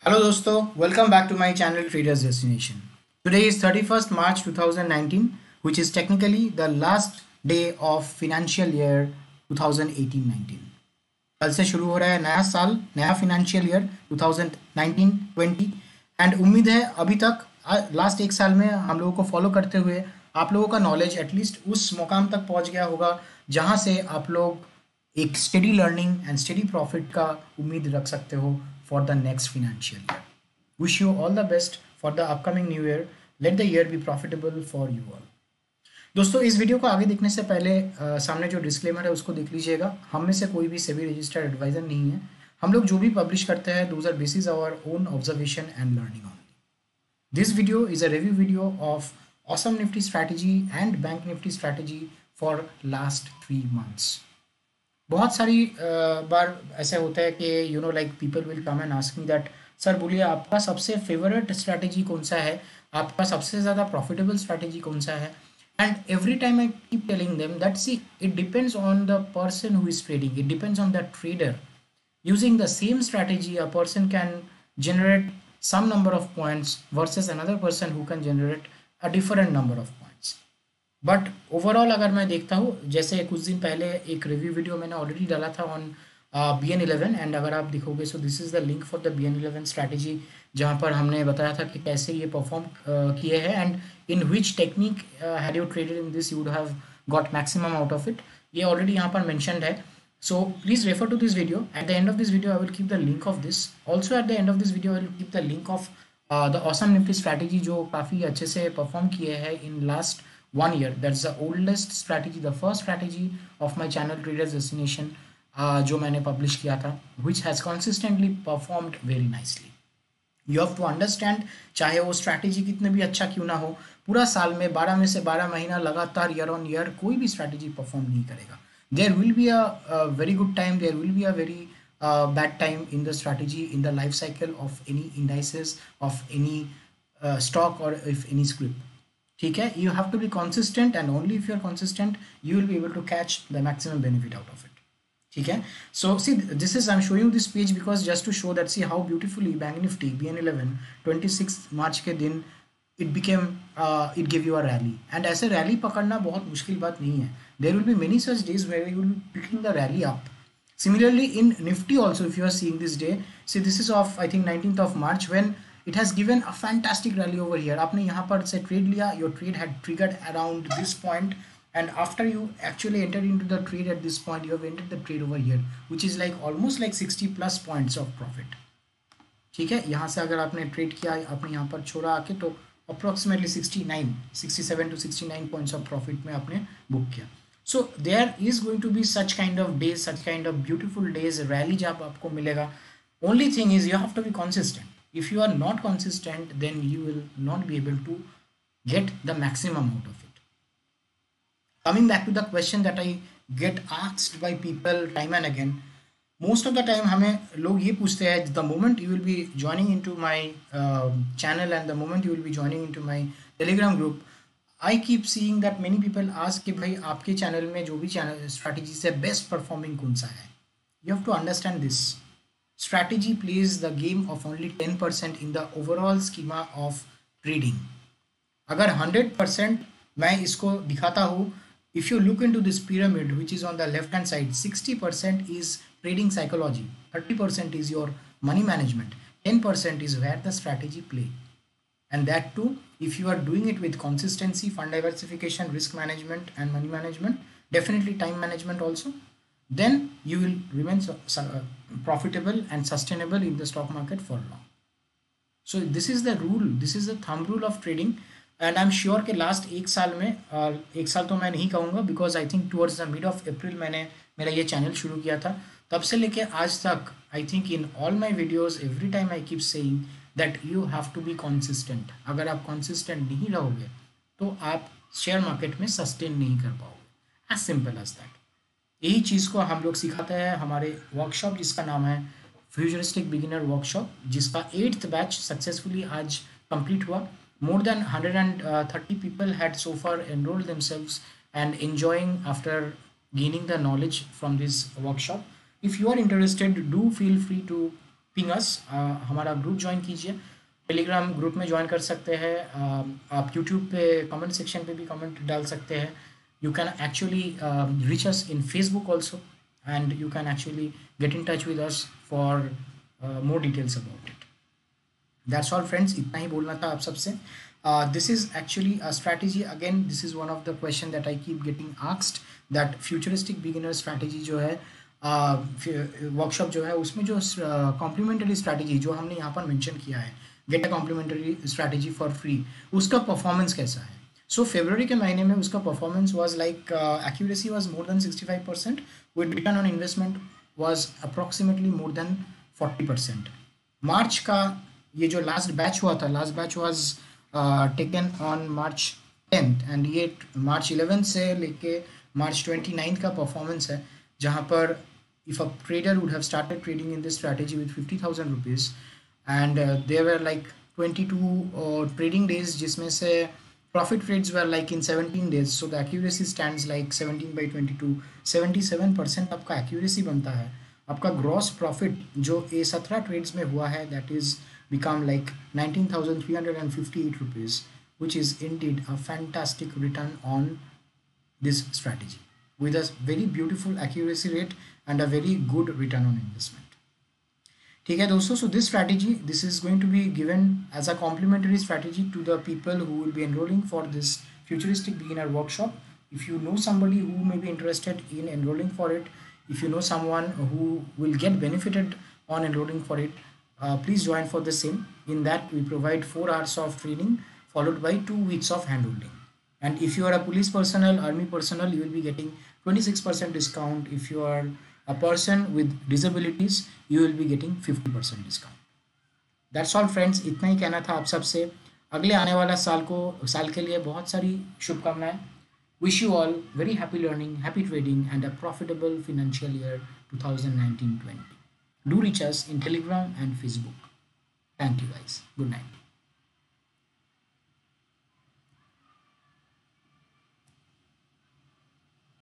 Hello दोस्तों, welcome back to my channel Traders Destination. Today is 31st March 2019, which is technically the last day of financial year 2018-19. कल से शुरू हो रहा है नया साल, नया financial year 2019-20 एंड उम्मीद है अभी तक लास्ट एक साल में हम लोगों को फॉलो करते हुए आप लोगों का नॉलेज एटलीस्ट उस मुकाम तक पहुंच गया होगा जहां से आप लोग एक study learning and study profit का उम्मीद रख सकते हो for the next financial year. Wish you all the best for the upcoming new year. Let the year be profitable for you all. दोस्तों, इस वीडियो को आगे देखने से पहले सामने जो डिस्क्लेमर है उसको देख लीजिएगा. हम में से कोई भी सेबी रजिस्टर्ड एडवाइजर नहीं है. हम लोग जो भी पब्लिश करते हैं those are basis our own observation and learning only. This video is a review video of awesome nifty strategy and bank nifty strategy for last 3 months. बहुत सारी बार ऐसे होता है कि like people will come and ask me that sir बोलिए आपका सबसे favourite strategy कौन सा है, आपका सबसे ज़्यादा प्रॉफिटेबल स्ट्रैटेजी कौन सा है. And every time I keep telling them that see it depends on the person who is trading, it depends on the trader. Using the same strategy, a person can generate some number of points versus another person who can generate a different number of points. But overall अगर मैं देखता हूँ, जैसे कुछ दिन पहले एक review video मैंने ऑलरेडी डाला था ऑन BN11 एंड अगर आप देखोगे so this is the link for the BN11 strategy, जहाँ पर हमने बताया था कि कैसे ये परफॉर्म किए हैं and in which technique had you traded in this you would have got maximum out of it. ये ऑलरेडी यहाँ पर मैंशनड है. So please refer to this video. At the end of this video, I will keep the link of this. Also at the end of this video, I will keep the link of the awesome nifty strategy जो काफ़ी अच्छे से perform किए हैं in last 1 year. That's the oldest strategy, the first strategy of my channel Traders Destination जो मैंने publish किया था, which has consistently performed very nicely. You have to understand, चाहे वो strategy कितने भी अच्छा क्यों ना हो, पूरा साल में 12 में से 12 महीना लगातार year on year कोई भी strategy perform नहीं करेगा. There will be a very good time, there will be a very bad time in the strategy, in the life cycle of any indices, of any stock or if any script. ठीक है, you have to be consistent and only if you are consistent you will be able to catch the maximum benefit out of it. ठीक है, so see this is I'm showing you this page because just to show that see how beautifully Bank Nifty BN11 26 मार्च के दिन it became it gave you a rally. And ऐसे rally पकड़ना बहुत मुश्किल बात नहीं है. There will be many such days where you will be picking the rally up. Similarly in Nifty also, if you are seeing this day, see this is of I think 19th of March when it has given a fantastic rally over here. आपने यहाँ पर से trade लिया, your trade had triggered around this point and after you actually entered into the trade at this point, you have entered the trade over here which is like almost like 60 plus points of profit. ठीक है, यहाँ से अगर आपने trade किया, आपने यहाँ पर छोड़ा आके तो approximately 67 to 69 points of profit में आपने बुक किया. So there is going to be such kind of days, such kind of beautiful days, rally जब आपको मिलेगा. Only thing is you have to be consistent. If you are not consistent, then you will not be able to get the maximum out of it. Coming back to the question that I get asked by people time and again, most of the time हमें लोग ये पूछते हैं the moment you will be joining into my channel and the moment you will be joining into my telegram group, I keep seeing that many people ask कि भाई आपके channel में जो भी चैनल स्ट्रैटेजी से बेस्ट परफॉर्मिंग कौन सा है. You have to understand this. Strategy plays the game of only 10% in the overall schema of trading. अगर 100% मैं इसको दिखाता हूँ, if you look into this pyramid which is on the left hand side, 60% is trading psychology, 30% is your money management, 10% is where the strategy play. And that too, if you are doing it with consistency, fund diversification, risk management and money management, definitely time management also, then you will remain profitable and sustainable in the stock market for long. So this is the rule, this is the thumb rule of trading. And I am sure कि last एक साल में, एक साल तो मैं नहीं कहूँगा because I think towards the mid of April मैंने मेरा ये चैनल शुरू किया था, तब से लेके आज तक I think in all my videos every time I keep saying that you have to be consistent. अगर आप कॉन्सिस्टेंट नहीं रहोगे तो आप शेयर मार्केट में सस्टेन नहीं कर पाओगे. As simple as that. यही चीज़ को हम लोग सिखाते हैं हमारे वर्कशॉप जिसका नाम है फ्यूचरिस्टिक बिगिनर वर्कशॉप, जिसका 8th बैच सक्सेसफुली आज कंप्लीट हुआ. More than 130 people had so far enrolled themselves and enjoying after gaining the knowledge from this workshop. If you are interested, do feel free to ping us, हमारा group join कीजिए, Telegram group में join कर सकते हैं। आप YouTube पे comment section पे भी कमेंट डाल सकते हैं। You can actually reach us in Facebook also, and you can actually get in touch with us for more details about it. That's all friends, इतना ही बोलना था आप सबसे। This is actually a strategy, again this is one of the question that I keep getting asked, that futuristic beginner strategy जो है, workshop जो है, उसमें जो कॉम्प्लीमेंट्री स्ट्रैटेजी जो हमने यहाँ पर मेंशन किया है, get a complimentary strategy for free, उसका परफॉर्मेंस कैसा है। सो फरवरी के महीने में उसका performance was like accuracy was more than 65%, with return on investment was approximately more than 40%। मार्च का ये जो लास्ट बैच हुआ था, last batch was taken on March 10th, and ये मार्च 11 से लेके मार्च 29 का परफॉर्मेंस है, जहाँ पर if a trader would have started trading in this strategy with 50,000 rupees, and there were like 22 trading days जिसमें से profit trades were like in 17 days, so the accuracy stands like 17 by 22, 77% आपका accuracy बनता है। आपका gross profit जो ये 17 trades में हुआ है, that is become like 19,358 rupees, which is indeed a fantastic return on this strategy with a very beautiful accuracy rate and a very good return on investment. ठीक है दोस्तों, so this strategy, this is going to be given as a complementary strategy to the people who will be enrolling for this futuristic beginner workshop. If you know somebody who may be interested in enrolling for it, if you know someone who will get benefited on enrolling for it, please join for the same. In that we provide 4 hours of training followed by 2 weeks of handholding. And if you are a police personnel, army personnel, you will be getting 26% discount. If you are a person with disabilities, you will be getting 50% discount. That's all friends, इतना ही कहना था आप सबसे। अगले आने वाला साल के लिए बहुत सारी शुभकामनाएं। Wish you all very happy learning, happy trading, and a profitable financial year 2019-20. Do reach us in Telegram and Facebook. Thank you guys. Good night.